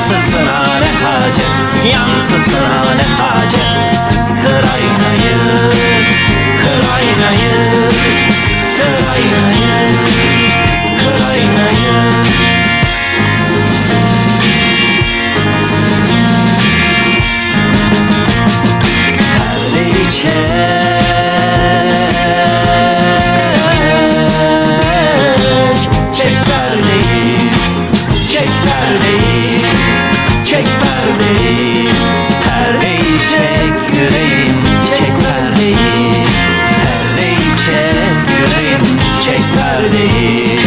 Yansısına ne hacet, yansısına ne hacet. Kır aynayı, kır aynayı, kır aynayı, kır aynayı. Perdeyi çek, çek perdeyi, çek perdeyi, çek perdeyi. Perdeyi çek yüreğim, çek perdeyi. Perdeyi çek yüreğim, çek perdeyi.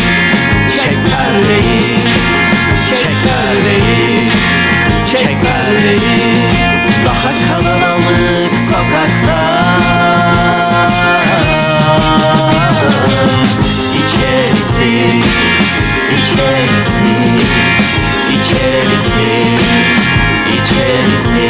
Çek perdeyi, çek perdeyi, çek perdeyi. Daha kalabalık sokaktan, içerisi, içerisi, içerisi, içerisi.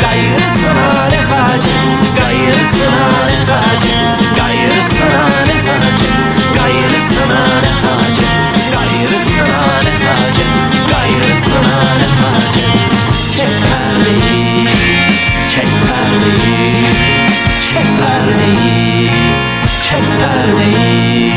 Gayrısına ne hacet, gayrısına ne hacet, gayrısına ne hacet, gayrısına ne hacet, gayrısına ne hacet, gayrısına ne hacet. Çek perdeyi, çek perdeyi, çek perdeyi, çek perdeyi.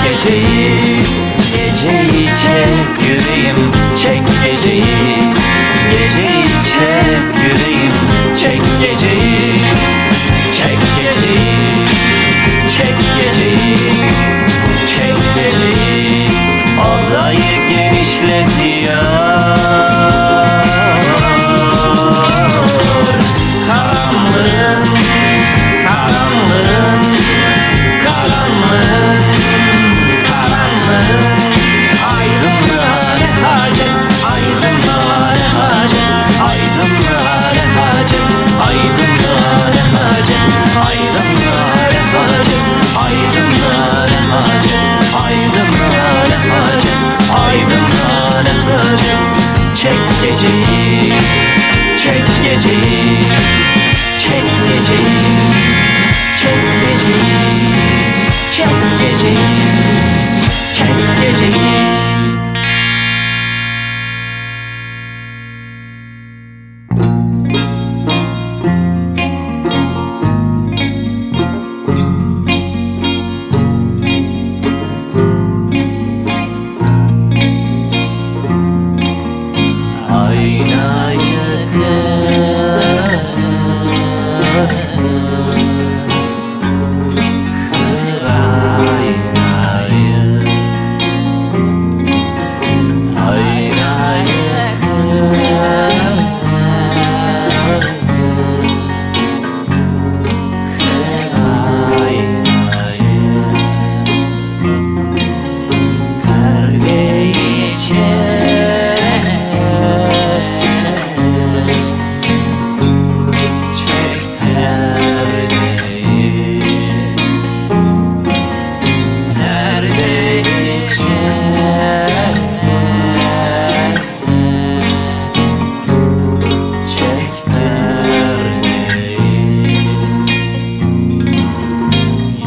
Geceyi, geceyi çek yüreğim, çek geceyi. Geceyi çek yüreğim, çek geceyi. Çek geceyi, çek geceyi, çek geceyi. Odayı genişletiyor. Karanlığın, karanlığın, karanlığın, karanlığın. Aydınlığa ne hacet, aydınlığa ne hacet, aydınlığa ne hacet, aydınlığa ne hacet, aydınlığa ne hacet, aydınlığa ne hacet, aydınlığa ne hacet, aydınlığa ne hacet. Çek geceyi, çek geceyi, çek geceyi, çek geceyi. geceyi, çek geceyi.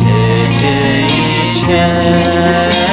Geceyi çek